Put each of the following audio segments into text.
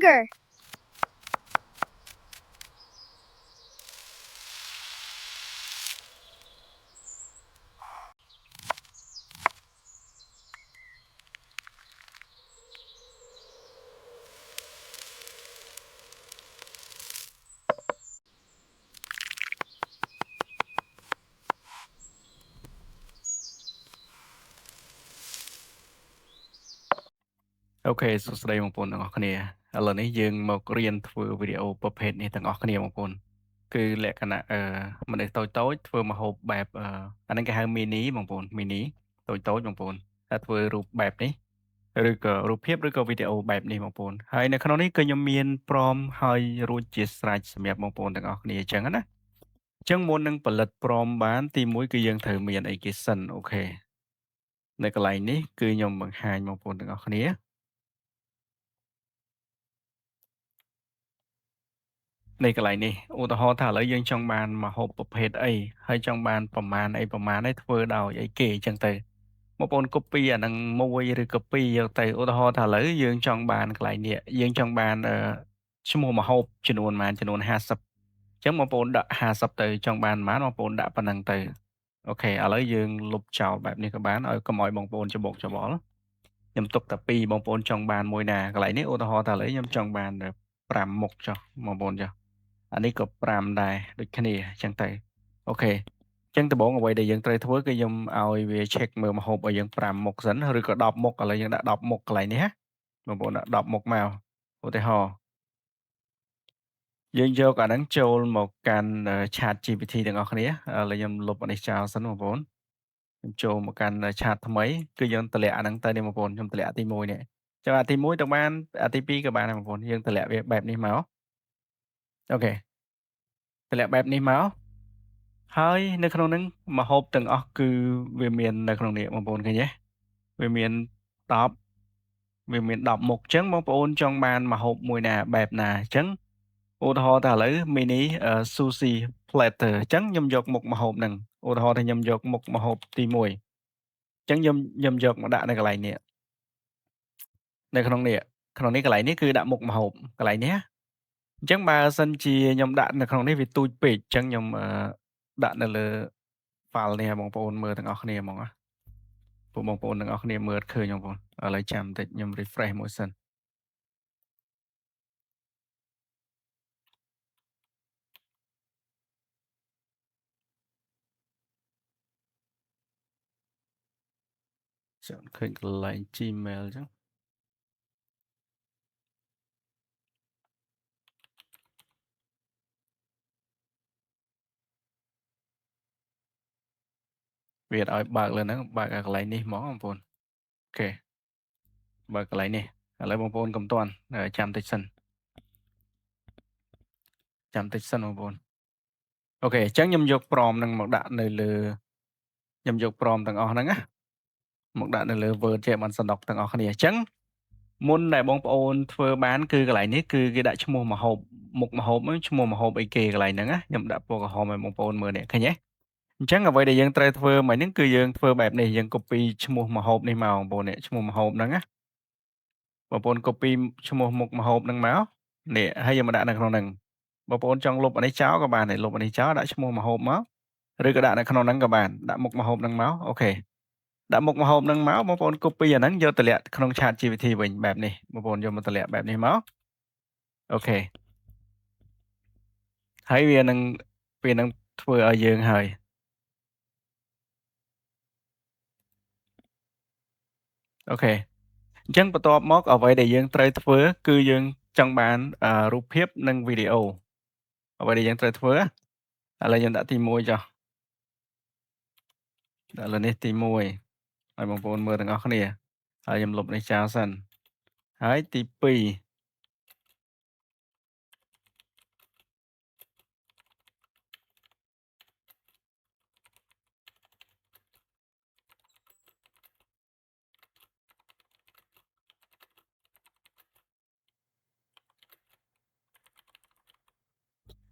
burger. OK សួស្តីបងប្អូនទាំងអស់គ្នាឥឡូវនេះយើងមករៀនធ្វើវីដេអូប្រភេទនេះទាំងអស់គ្នាបងប្អូនគឺលក្ខណៈមនុស្សតូចៗធ្វើម្ហូបបែបអាហ្នឹងគេហៅ mini បងប្អូន mini តូចៗបងប្អូនតែធ្វើរូបបែបនេះឬក៏រូបភាពឬក៏វីដេអូបែបនេះបងប្អូនហើយនៅក្នុងនេះគឺខ្ញុំមានព្រមហើយរួចជាស្រេចសម្រាប់បងប្អូនទាំងអស់គ្នាអញ្ចឹងណាអញ្ចឹងមុននឹងផលិតព្រមបានទីមួយគឺយើងត្រូវមានអីគេសិនអូខេនៅកន្លែងនេះគឺខ្ញុំបង្ហាញបងប្អូនទាំងអស់គ្នានៃកន្លែងនេះឧទាហរណ៍ថាឥឡូវយើងចង់បានម្ហូបប្រភេទអីហើយចង់បានប្រមាណអីធ្វើដោយអីគេអញ្ចឹងទៅបងប្អូន copy អាហ្នឹងមួយឬក៏ពីរយកទៅឧទាហរណ៍ថាឥឡូវយើងចង់បានកន្លែងនេះយើងចង់បានឈ្មោះម្ហូបចំនួនប៉ុន្មានចំនួន50អញ្ចឹងបងប្អូនដាក់50ទៅចង់បានប៉ុន្មានបងប្អូនដាក់ប៉ុណ្ណឹងទៅអូខេឥឡូវយើងលុបចោលបែបនេះក៏បានឲ្យកុំឲ្យបងប្អូនច្បុកច្បល់ខ្ញុំទុកតែពីរបងប្អូនចង់បានមួយណាកន្លែងនេះឧទាហរណ៍ថាឥឡូវខ្ញុំចង់បាន5មុខចុះបងប្អូនចុះអានេះក៏5ដែរដូចគ្នាអញ្ចឹងទៅអូខេអញ្ចឹងដំបូងអ្វីដែលយើងត្រូវធ្វើគឺខ្ញុំឲ្យវា check មើលម្ហូបឲ្យយើង5មុខសិនឬក៏10មុខឥឡូវយើងដាក់10មុខកន្លែងនេះណាបងប្អូនដាក់10មុខមកឧទាហរណ៍យើងយកអាហ្នឹងចូលមកកាន់ ChatGPT ទាំងអស់គ្នាឥឡូវខ្ញុំលុបអានេះចោលសិនបងប្អូនខ្ញុំចូលមកកាន់ chat ថ្មីគឺយើងតម្លាក់អាហ្នឹងទៅនេះបងប្អូនខ្ញុំតម្លាក់ទី1នេះចាំអាទី1ទៅបានអាទី2ក៏បានដែរបងប្អូនយើងតម្លាក់វាបែបនេះមកអូខេតម្លាក់បែបនេះមកហើយនៅក្នុងហ្នឹងម្ហូបទាំងអស់គឺវាមាននៅក្នុងនេះបងប្អូនឃើញទេវាមាន10វាមាន10មុខអញ្ចឹងបងប្អូនចង់បានម្ហូបមួយណាបែបណាអញ្ចឹងឧទាហរណ៍ថាឥឡូវ mini sushi platter អញ្ចឹងខ្ញុំយកមុខម្ហូបហ្នឹងឧទាហរណ៍ថាខ្ញុំយកមុខម្ហូបទី1អញ្ចឹងខ្ញុំយកមកដាក់នៅកន្លែងនេះនៅក្នុងនេះកន្លែងនេះគឺដាក់មុខម្ហូបកន្លែងនេះអញ្ចឹងបើសិនជាខ្ញុំដាក់នៅក្នុងនេះវាទូចពេកអញ្ចឹងខ្ញុំដាក់នៅលើ file នេះឲ្យបងប្អូនមើលទាំងអស់គ្នាហ្មងណាពួកបងប្អូនទាំងអស់គ្នាមើលឃើញបងប្អូនឥឡូវចាំបន្តិចខ្ញុំ refresh មួយសិនចាំឃើញកន្លែង Gmail អញ្ចឹងវាអត់ឲ្យបើកលើហ្នឹងបើកឲ្យកន្លែងនេះហ្មងបងប្អូនអូខេបើកកន្លែងនេះឥឡូវបងប្អូនកុំទាន់ចាំតិចសិនបងប្អូនអូខេអញ្ចឹងខ្ញុំយកព្រមហ្នឹងមកដាក់នៅលើខ្ញុំយកព្រមទាំងអស់ហ្នឹងណាមកដាក់នៅលើ Word ជាបានសណ្ដុកទាំងអស់គ្នាអញ្ចឹងមុនដែលបងប្អូនធ្វើបានគឺកន្លែងនេះគឺគេដាក់ឈ្មោះម្ហូបមុខម្ហូបហ្នឹងឈ្មោះម្ហូបអីគេកន្លែងហ្នឹងណាខ្ញុំដាក់ពណ៌ក្រហមឲ្យបងប្អូនមើលនេះឃើញទេអញ្ចឹងអ្វីដែលយើងត្រូវធ្វើមិញហ្នឹងគឺយើងធ្វើបែបនេះយើង copy ឈ្មោះម្ហូបនេះមកបងប្អូននេះឈ្មោះម្ហូបហ្នឹងណាបងប្អូន copy ឈ្មោះមុខម្ហូបហ្នឹងមកនេះហើយយកមកដាក់នៅក្នុងហ្នឹងបងប្អូនចង់លុបអានេះចោលក៏បានដែរលុបអានេះចោលដាក់ឈ្មោះម្ហូបមកឬក៏ដាក់នៅក្នុងហ្នឹងក៏បានដាក់មុខម្ហូបហ្នឹងមកអូខេដាក់មុខម្ហូបហ្នឹងមកបងប្អូន copy អាហ្នឹងយកតម្លាក់ក្នុង Chat GPT វិញបែបនេះបងប្អូនយកមកតម្លាក់បែបនេះមកអូខេហើយវានឹងធ្វើឲ្យយើងហើយអូខេអញ្ចឹងបន្ទាប់មកអ្វីដែលយើងត្រូវធ្វើគឺយើងចង់បានរូបភាពនិងវីដេអូអ្វីដែលយើងត្រូវធ្វើឥឡូវខ្ញុំដាក់ទី1ចុះដាក់លើនេះទី1ឲ្យបងប្អូនមើលទាំងអស់គ្នាហើយខ្ញុំលុបនេះចោលសិនហើយទី2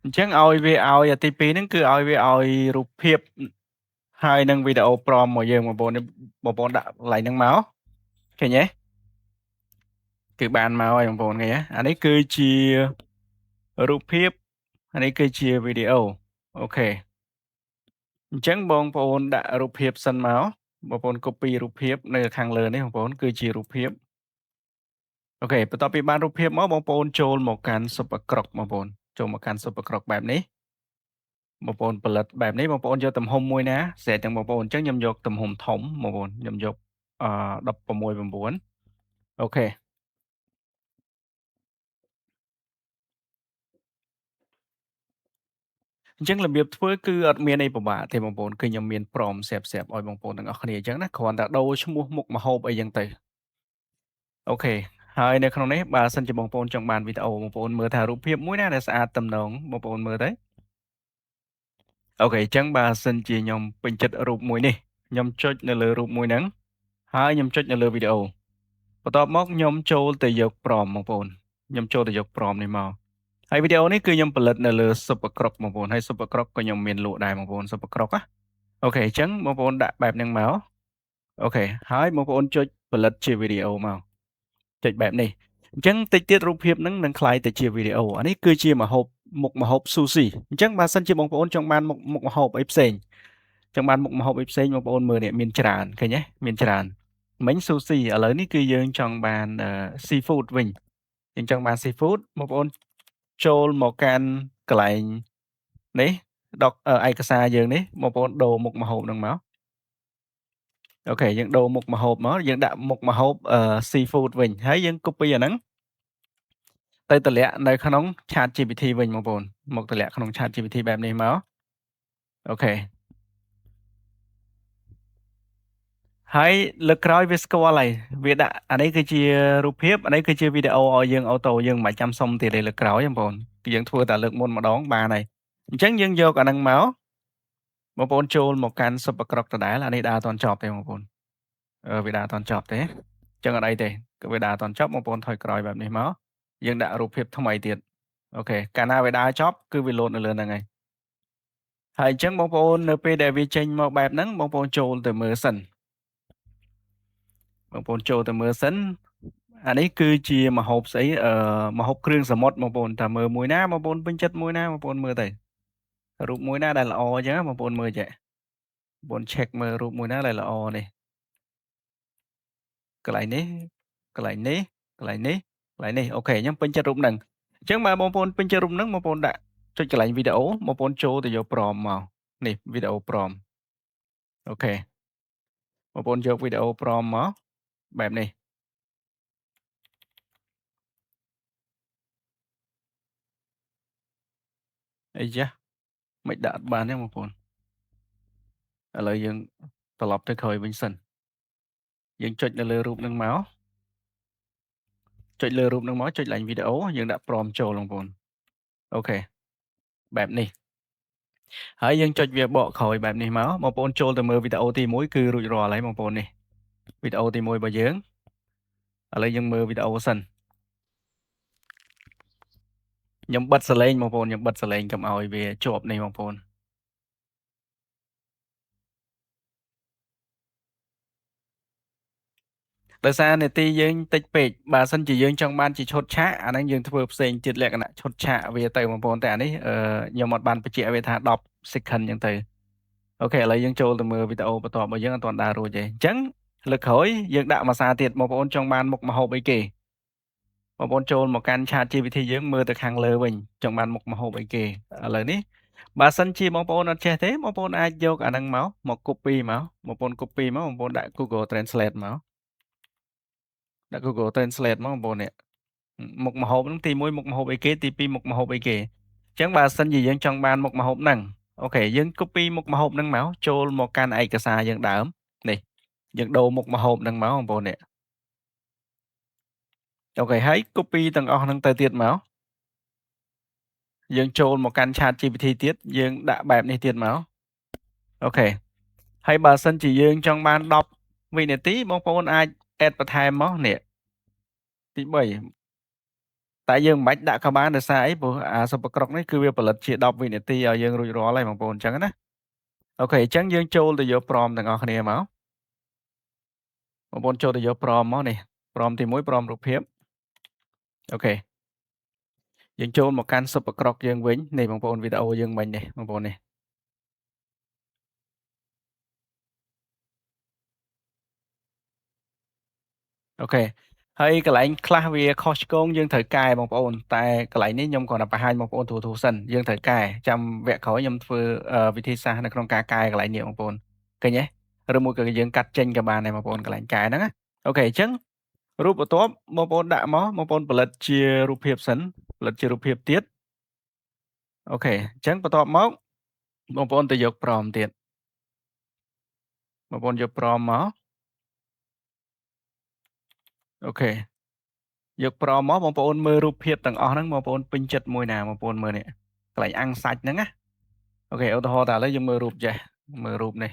អញ្ចឹងឲ្យវាឲ្យអាទី2ហ្នឹងគឺឲ្យវាឲ្យរូបភាពហើយនឹងវីដេអូព្រមមកយើងបងប្អូនដាក់កន្លែងហ្នឹងមកឃើញទេ គឺបានមកហើយបងប្អូនឃើញទេអានេះគឺជារូបភាពអានេះគឺជាវីដេអូអូខេអញ្ចឹងបងប្អូនដាក់រូបភាពសិនមកបងប្អូន copy រូបភាពនៅខាងលើនេះបងប្អូនគឺជារូបភាពអូខេបន្ទាប់ពីបានរូបភាពមកបងប្អូនចូលមកកាន់ Super Crop បងប្អូនចូលមកកាន់ Super Crop បែបនេះបងប្អូនផលិតបែបនេះបងប្អូនយកទំហំមួយណាស្រេចទាំងបងប្អូនអញ្ចឹងខ្ញុំយកទំហំធំបងប្អូនខ្ញុំយក16:9អូខេអញ្ចឹងរបៀបធ្វើគឺអត់មានអីពិបាកទេបងប្អូនគឺខ្ញុំមានព្រមស្រាប់ៗឲ្យបងប្អូនទាំងអស់គ្នាអញ្ចឹងណាគ្រាន់តែដូរឈ្មោះមុខម្ហូបអីចឹងទៅអូខេហើយនៅក្នុងនេះបើសិនជាបងប្អូនចង់បានវីដេអូបងប្អូនមើលថារូបភាពមួយណាដែលស្អាតទំនងបងប្អូនមើលទៅអូខេអញ្ចឹងបើសិនជាខ្ញុំពេញចិត្តរូបមួយនេះខ្ញុំចុចនៅលើរូបមួយហ្នឹងហើយខ្ញុំចុចនៅលើវីដេអូបន្ទាប់មកខ្ញុំចូលទៅយកព្រមបងប្អូនខ្ញុំចូលទៅយកព្រមនេះមកហើយវីដេអូនេះគឺខ្ញុំផលិតនៅលើ Super Crop បងប្អូនហើយ Super Crop ក៏ខ្ញុំមានលក់ដែរបងប្អូន Super Crop ណាអូខេអញ្ចឹងបងប្អូនដាក់បែបហ្នឹងមកអូខេហើយបងប្អូនចុចផលិតជាវីដេអូមកចុចបែបនេះអញ្ចឹងតិចទៀតរូបភាពហ្នឹងនឹងក្លាយទៅជាវីដេអូអានេះគឺជាម្ហូបមុខម្ហូប Sushi អញ្ចឹងបើសិនជាបងប្អូនចង់បានមុខម្ហូបអីផ្សេងចង់បានមុខម្ហូបអីផ្សេងបងប្អូនមើលនេះមានច្រើនឃើញទេមានច្រើនមិញ Sushi ឥឡូវនេះគឺយើងចង់បានSeafood វិញយើងចង់បាន Seafood បងប្អូនចូលមកកាន់កន្លែងនេះដកឯកសារយើងនេះបងប្អូនដូរមុខម្ហូបហ្នឹងមកអូខេយើងដូរមុខម្ហូបមកយើងដាក់មុខម្ហូបSeafood វិញហើយយើង copy អាហ្នឹងទៅតម្លាក់នៅក្នុង ChatGPT វិញបងប្អូនមកតម្លាក់ក្នុង ChatGPT បែបនេះមកអូខេហើយលើកក្រោយវាស្គាល់ហើយវាដាក់អានេះគឺជារូបភាពអានេះគឺជាវីដេអូឲ្យយើងអូតូយើងមិនបាច់ចាំសុំទៀតទេលើកក្រោយបងប្អូនគឺយើងធ្វើតែលើកមុនម្ដងបានហើយអញ្ចឹងយើងយកអាហ្នឹងមកបងប្អូនចូលមកកាន់ Super Crop ដដែលអានេះដើរអត់ទាន់ចប់ទេបងប្អូនវាដើរអត់ទាន់ចប់ទេអញ្ចឹងអត់អីទេគឺវាដើរអត់ទាន់ចប់បងប្អូនថយក្រោយបែបនេះមកយើងដាក់រូបភាពថ្មីទៀតអូខេកាលណាវាដើរចប់គឺវាលោតនៅលើហ្នឹងហើយហើយអញ្ចឹងបងប្អូននៅពេលដែលវាចេញមកបែបហ្នឹងបងប្អូនចូលទៅមើលសិនបងប្អូនចូលទៅមើលសិនអានេះគឺជាម្ហូបស្អីម្ហូបគ្រឿងសមុទ្របងប្អូនតើមើលមួយណាបងប្អូនពេញចិត្តមួយណាបងប្អូនមើលទៅរូបមួយណាដែលល្អអញ្ចឹងបងប្អូនមើលចេះបងប្អូន check មើលរូបមួយណាដែលល្អនេះកន្លែងនេះកន្លែងនេះកន្លែងនេះកន្លែងនេះអូខេខ្ញុំពេញចិត្តរូបហ្នឹងអញ្ចឹងបើបងប្អូនពេញចិត្តរូបហ្នឹងបងប្អូនដាក់ចុចកន្លែងវីដេអូបងប្អូនចូលទៅយកព្រមមកនេះវីដេអូព្រមអូខេបងប្អូនយកវីដេអូព្រមមកបែបនេះអីយ៉ាមិនដាក់អត់បានទេបងប្អូនឥឡូវយើងត្រឡប់ទៅក្រោយវិញសិនយើងចុចនៅលើរូបហ្នឹងមកចុចលើរូបហ្នឹងមកចុចឡើងវីដេអូយើងដាក់ព្រមចូលបងប្អូនអូខេបែបនេះហើយយើងចុចវាបកក្រោយបែបនេះមកបងប្អូនចូលទៅមើលវីដេអូទី1គឺរួចរាល់ហើយបងប្អូននេះវីដេអូទី1របស់យើងឥឡូវយើងមើលវីដេអូសិនខ្ញុំបិទសលេងបងប្អូនខ្ញុំបិទសលេងកុំឲ្យវាជាប់នេះបងប្អូនដោយសារនាទីយើងតិចពេកបើសិនជាយើងចង់បានជាឈុតឆាកអាហ្នឹងយើងធ្វើផ្សេងទៀតលក្ខណៈឈុតឆាកវាទៅបងប្អូនតែអានេះខ្ញុំអត់បានបញ្ជាក់វាថា10 second អញ្ចឹងទៅអូខេឥឡូវយើងចូលទៅមើលវីដេអូបន្ទាប់របស់យើងអត់ទាន់ដើររួចទេអញ្ចឹងលើកក្រោយយើងដាក់មួយសារទៀតបងប្អូនចង់បានមុខម្ហូបអីគេបងប្អូនចូលមកកាន់ ChatGPT យើងមើលទៅខាងលើវិញចង់បានមុខម្ហូបអីគេឥឡូវនេះបើសិនជាបងប្អូនអត់ចេះទេបងប្អូនអាចយកអាហ្នឹងមក copy មកបងប្អូន copy មកបងប្អូនដាក់ Google Translate មកដាក់ Google Translate មកបងប្អូននេះមុខម្ហូបហ្នឹងទី1មុខម្ហូបអីគេទី2មុខម្ហូបអីគេអញ្ចឹងបើសិនជាយើងចង់បានមុខម្ហូបហ្នឹងអូខេយើង copy មុខម្ហូបហ្នឹងមកចូលមកកាន់ឯកសារយើងដើមនេះយើងដូរមុខម្ហូបហ្នឹងមកបងប្អូននេះអូខេហើយ copy ទាំងអស់ហ្នឹងទៅទៀតមកយើងចូលមកកាន់ ChatGPT ទៀតយើងដាក់បែបនេះទៀតមកអូខេហើយបើសិនជាយើងចង់បាន10វិនាទីបងប្អូនអាច add បន្ថែមមកនេះទី3តែយើងមិនបាច់ដាក់ក៏បានដោយសារអីព្រោះអា Super Crop នេះគឺវាផលិតជា10វិនាទីឲ្យយើងរួចរាល់ហើយបងប្អូនអញ្ចឹងណាអូខេអញ្ចឹងយើងចូលទៅយកព្រមទាំងអស់គ្នាមកបងប្អូនចូលទៅយកព្រមមកនេះព្រមទី1ព្រមរូបភាព អូខេយើងចូលមកកាន់ Super Croc យើងវិញនេះបងប្អូនវីដេអូយើងមិញនេះបងប្អូននេះអូខេហើយកន្លែងខ្លះវាខុសឆ្គងយើងត្រូវកែបងប្អូនតែកន្លែងនេះខ្ញុំគ្រាន់តែបង្ហាញបងប្អូនទូៗសិនយើងត្រូវកែចាំវគ្គក្រោយខ្ញុំធ្វើវិធីសាស្ត្រនៅក្នុងការកែកន្លែងនេះបងប្អូនឃើញទេឬមួយក៏យើងកាត់ចេញក៏បានដែរបងប្អូនកន្លែងកែហ្នឹងណាអូខេអញ្ចឹងរូបបន្ទាប់បងប្អូនដាក់មកបងប្អូនផលិតជារូបភាពសិនផលិតជារូបភាពទៀតអូខេអញ្ចឹងបន្ទាប់មកបងប្អូនទៅយកប្រមទៀតបងប្អូនយកប្រមមកអូខេយកប្រមមកបងប្អូនមើលរូបភាពទាំងអស់ហ្នឹងបងប្អូនពេញចិត្តមួយណាបងប្អូនមើលនេះកន្លែងអាំងសាច់ហ្នឹងណាអូខេឧទាហរណ៍តែឥឡូវយើងមើលរូបចេះមើលរូបនេះ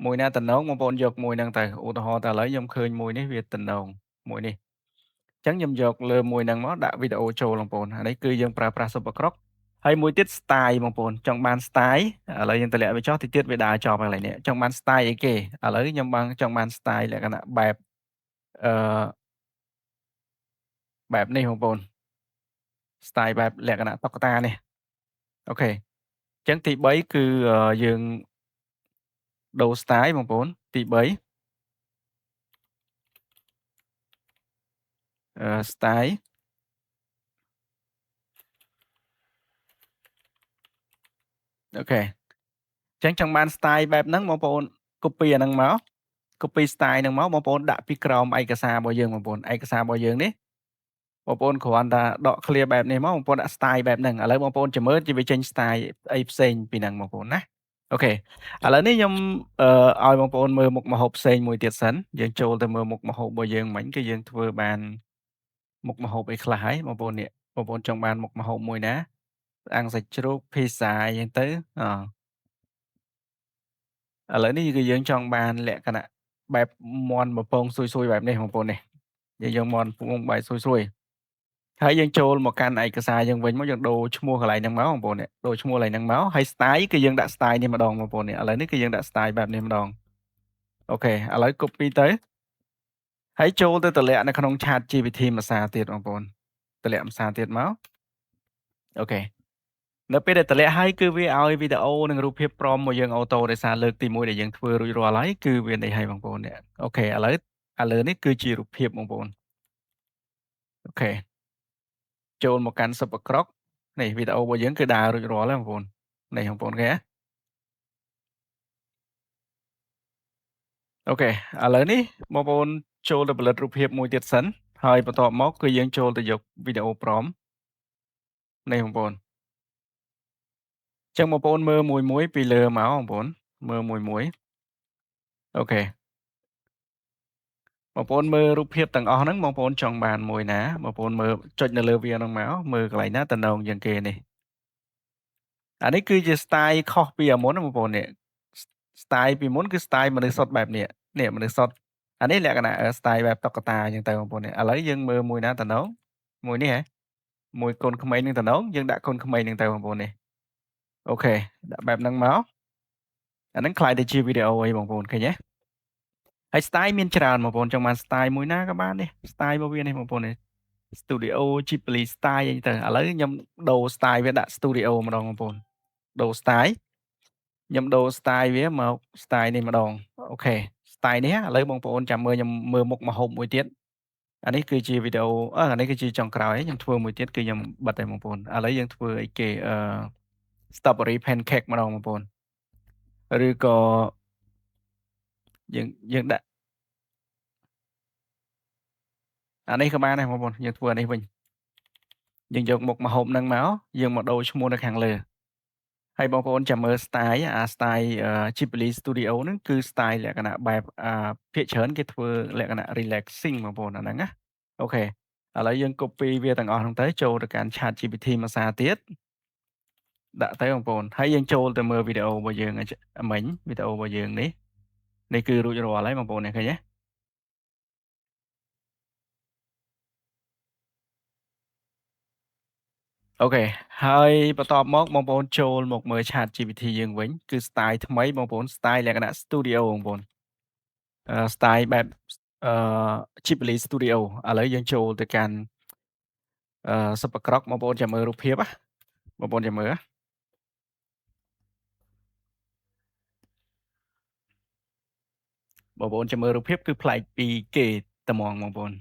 មួយណាតំណងបងប្អូនយកមួយហ្នឹងទៅឧទាហរណ៍តែឥឡូវខ្ញុំឃើញមួយនេះវាតំណងមួយនេះអញ្ចឹងខ្ញុំយកលើមួយហ្នឹងមកដាក់វីដេអូចូលបងប្អូនអានេះគឺយើងប្រើប្រាស់ Super Croc ហើយមួយទៀត style បងប្អូនចង់បាន style ឥឡូវយើងតម្លាក់វាចុះតិចទៀតវាដើរចប់ហើយកន្លែងនេះចង់បាន style អីគេឥឡូវខ្ញុំបានចង់បាន style លក្ខណៈអឺបែបនេះបងប្អូន style បែបលក្ខណៈតុក្កតានេះអូខេអញ្ចឹងទី3គឺយើងដូរ style បងប្អូនទី3style អូខេអញ្ចឹងចង់បាន style បែបហ្នឹងបងប្អូន copy អាហ្នឹងមក copy style ហ្នឹងមកបងប្អូនដាក់ពីក្រោមឯកសាររបស់យើងបងប្អូនឯកសាររបស់យើងនេះបងប្អូនគ្រាន់តែដក clear បែបនេះមកបងប្អូនដាក់ style បែបហ្នឹងឥឡូវបងប្អូនចាំមើលវាចេញ style អីផ្សេងពីហ្នឹងបងប្អូនណាអូខេឥឡូវនេះខ្ញុំឲ្យបងប្អូនមើលមុខម្ហូបផ្សេងមួយទៀតសិនយើងចូលទៅមើលមុខម្ហូបរបស់យើងមិញគឺយើងធ្វើបានមុខម្ហូបអីខ្លះហើយបងប្អូននេះបងប្អូនចង់បានមុខម្ហូបមួយណាអាំងសាច់ជ្រូកភីហ្សាអីចឹងទៅឥឡូវនេះគឺយើងចង់បានលក្ខណៈបែបមាន់បំពងស៊ុយៗបែបនេះបងប្អូននេះយើងយកមាន់ពងបែបស៊ុយៗហើយយើងចូលមកកាន់ឯកសារយើងវិញមកយើងដូរឈ្មោះកន្លែងហ្នឹងមកបងប្អូននេះដូរឈ្មោះកន្លែងហ្នឹងមកហើយ style គឺយើងដាក់ style នេះម្ដងបងប្អូននេះឥឡូវនេះគឺយើងដាក់ style បែបនេះម្ដងអូខេឥឡូវ copy ទៅហើយចូលទៅតម្លាក់នៅក្នុង ChatGPT មួយសារទៀតបងប្អូនតម្លាក់មួយសារទៀតមកអូខេនៅពេលដែលតម្លាក់ហើយគឺវាឲ្យវីដេអូនិងរូបភាពព្រមមកយើងអូតូដោយសារលើកទី1ដែលយើងធ្វើរួចរាល់ហើយគឺវានេះហើយបងប្អូននេះអូខេឥឡូវនេះគឺជារូបភាពបងប្អូនអូខេចូលមកកាន់ Super Croc នេះវីដេអូរបស់យើងគឺដើររួចរាល់ហើយបងប្អូននេះបងប្អូនឃើញទេអូខេឥឡូវនេះបងប្អូនចូលទៅផលិតរូបភាពមួយទៀតសិនហើយបន្ទាប់មកគឺយើងចូលទៅយកវីដេអូព្រមនេះបងប្អូនអញ្ចឹងបងប្អូនមើលមួយៗពីលើមកបងប្អូនមើលមួយៗអូខេបងប្អូនមើលរូបភាពទាំងអស់ហ្នឹងបងប្អូនចង់បានមួយណាបងប្អូនមើលចុចនៅលើវាហ្នឹងមកមើលកន្លែងណាតំណងជាងគេនេះអានេះគឺជា style ខុសពីអាមុនណាបងប្អូននេះ style ពីមុនគឺ style មនុស្សសុទ្ធបែបនេះនេះមនុស្សសុទ្ធអានេះលក្ខណៈ style បែបតុក្កតាអញ្ចឹងទៅបងប្អូននេះឥឡូវយើងមើលមួយណាតំណងមួយនេះហ៎មួយកូនក្មេងនឹងតំណងយើងដាក់កូនក្មេងហ្នឹងទៅបងប្អូននេះអូខេដាក់បែបហ្នឹងមកអាហ្នឹងខ្លាយទៅជាវីដេអូអីបងប្អូនឃើញទេហើយ style មានច្រើនបងប្អូនចង់បាន style មួយណាក៏បាននេះ style របស់វានេះបងប្អូននេះ Studio Ghibli style អីទៅឥឡូវខ្ញុំដូរ style វាដាក់ Studio ម្ដងបងប្អូនដូរ style ខ្ញុំដូរ style វាមក style នេះម្ដងអូខេ style នេះឥឡូវបងប្អូនចាំមើលខ្ញុំមើលមុខម្ហូបមួយទៀតអានេះគឺជាវីដេអូអានេះគឺជាចុងក្រោយខ្ញុំធ្វើមួយទៀតគឺខ្ញុំបិទហើយបងប្អូនឥឡូវយើងធ្វើអីគេstrawberry pancake ម្ដងបងប្អូនឬក៏យើងដាក់អានេះក៏បានដែរបងប្អូនយើងធ្វើអានេះវិញយើងយកមុខម្ហូបហ្នឹងមកយើងមកដូរឈ្មោះនៅខាងលើហើយបងប្អូនចាំមើល style អា style Ghibli Studio ហ្នឹងគឺ style លក្ខណៈបែបភាគច្រើនគេធ្វើលក្ខណៈ relaxing បងប្អូនអាហ្នឹងណាអូខេឥឡូវយើង copy វាទាំងអស់ហ្នឹងទៅចូលទៅកាន់ ChatGPT មួយសារទៀតដាក់ទៅបងប្អូនហើយយើងចូលទៅមើលវីដេអូរបស់យើងមិញវីដេអូរបស់យើងនេះគឺរួចរាល់ហើយបងប្អូនឃើញទេអូខេហើយបន្ទាប់មកបងប្អូនចូលមកមើល ChatGPT យើងវិញគឺ style ថ្មីបងប្អូន style លក្ខណៈ Studio បងប្អូនstyle បែប អឺ Ghibli Studio ឥឡូវយើងចូលទៅកាន់សិប្បក្រកបងប្អូនចាំមើលរូបភាពណាបងប្អូនចាំមើលណាបងប្អូនចាំមើលរូបភាពគឺប្លែកពីគេតែហ្មងបងប្អូន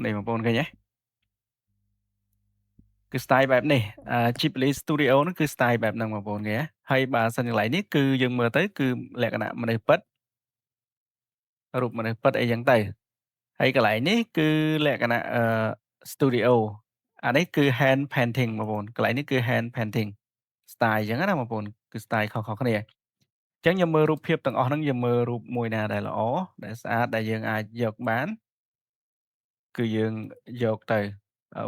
នេះបងប្អូនឃើញទេគឺស្ទាយបែបនេះGhibli Studio ហ្នឹងគឺស្ទាយបែបហ្នឹងបងប្អូនឃើញទេហើយបើសិនកន្លែងនេះគឺយើងមើលទៅគឺលក្ខណៈមនុស្សពិតរូបមនុស្សពិតអីចឹងទៅហើយកន្លែងនេះគឺលក្ខណៈស្ទូឌីអូអានេះគឺ hand painting បងប្អូនកន្លែងនេះគឺ hand painting ស្ទាយអញ្ចឹងណាបងប្អូនគឺស្ទាយខុសៗគ្នាអញ្ចឹងយើងមើលរូបភាពទាំងអស់ហ្នឹងយើងមើលរូបមួយណាដែលល្អដែលស្អាតដែលយើងអាចយកបានគឺយើងយកទៅ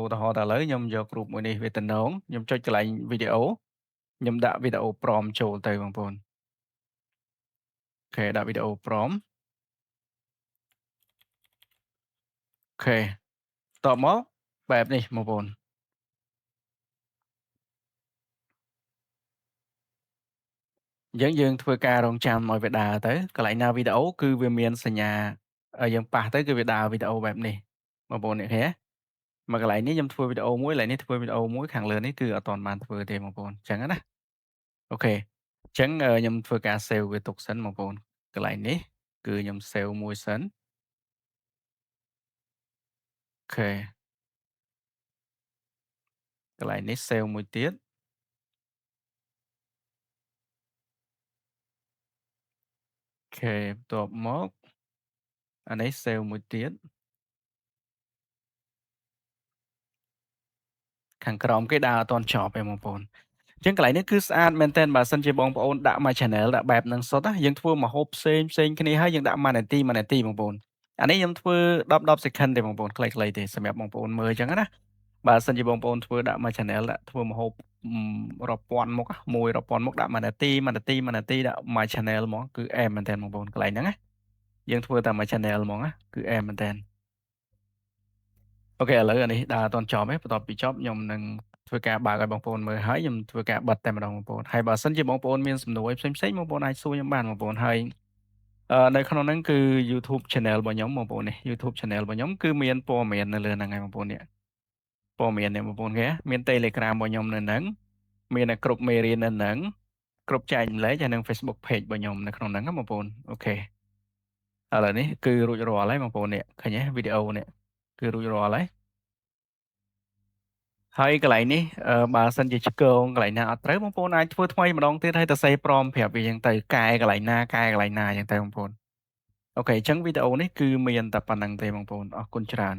ឧទាហរណ៍តែឥឡូវខ្ញុំយករូបមួយនេះវាទំនងខ្ញុំចុចកន្លែងវីដេអូខ្ញុំដាក់វីដេអូ prompt ចូលទៅបងប្អូនអូខេដាក់វីដេអូ prompt អូខេបន្ទាប់មកបែបនេះបងប្អូន អញ្ចឹងយើងធ្វើការរង់ចាំឲ្យវាដើរទៅកន្លែងណាវីដេអូគឺវាមានសញ្ញាយើងប៉ះទៅគឺវាដើរវីដេអូបែបនេះបងប្អូនអ្នកឃើញទេមកកន្លែងនេះខ្ញុំធ្វើវីដេអូមួយកន្លែងនេះធ្វើវីដេអូមួយខាងលើនេះគឺអត់ទាន់បានធ្វើទេបងប្អូនអញ្ចឹងណាអូខេអញ្ចឹងខ្ញុំធ្វើការ save វាទុកសិនបងប្អូនកន្លែងនេះគឺខ្ញុំ save មួយសិនអូខេកន្លែងនេះ save មួយទៀតអូខេបន្ទាប់មកអានេះ save មួយទៀតខាងក្រោមគេដើរអត់ទាន់ចប់ទេបងប្អូន ចឹងកន្លែងនេះគឺស្អាតមែនទែនបើសិនជាបងប្អូនដាក់មក channel ដាក់បែបហ្នឹងសុទ្ធណាយើងធ្វើម្ហូបផ្សេងគ្នាហើយយើងដាក់1 នាទីបងប្អូនអានេះខ្ញុំធ្វើ10 second ទេបងប្អូនខ្លីៗទេសម្រាប់បងប្អូនមើលចឹងណាបើសិនជាបងប្អូនធ្វើដាក់មក channel ដាក់ធ្វើម្ហូបរាប់ពាន់មុខមួយរាប់ពាន់មុខដាក់1 នាទីដាក់មក channel ហ្មងគឺអែមមែនទែនបងប្អូនកន្លែងហ្នឹងណាយើងធ្វើតែមួយ channel ហ្មងណាគឺអែមមែនទែន អូខេឥឡូវអានេះដើរអត់ទាន់ចប់ទេបន្ទាប់ពីចប់ខ្ញុំនឹងធ្វើការបើកឲ្យបងប្អូនមើលហើយខ្ញុំធ្វើការបិទតែម្ដងបងប្អូនហើយបើសិនជាបងប្អូនមានសំណួរអីផ្សេងៗបងប្អូនអាចសួរខ្ញុំបានបងប្អូនហើយនៅក្នុងហ្នឹងគឺ YouTube Channel របស់ខ្ញុំបងប្អូននេះ YouTube Channel របស់ខ្ញុំគឺមានព័ត៌មាននៅលើហ្នឹងហើយបងប្អូននេះព័ត៌មាននេះបងប្អូនឃើញមាន Telegram របស់ខ្ញុំនៅហ្នឹងមាននៅគ្រប់មេរៀននៅហ្នឹងគ្រប់ចែកម្លែកហើយនិង Facebook Page របស់ខ្ញុំនៅក្នុងហ្នឹងណាបងប្អូនអូខេឥឡូវនេះគឺរួចរាល់ហើយបងប្អូននេះឃើញទេវីដេអូនេះគឺរួចរាល់ហើយ ហើយកន្លែងនេះបើសិនជាឆ្គងកន្លែងណាអត់ត្រូវបងប្អូនអាចធ្វើថ្មីម្ដងទៀតហើយទៅសេព្រមប្រាប់វាអញ្ចឹងទៅកែកន្លែងណាអញ្ចឹងទៅបងប្អូនអូខេអញ្ចឹងវីដេអូនេះគឺមានតែប៉ុណ្្នឹងទេបងប្អូនអរគុណច្រើន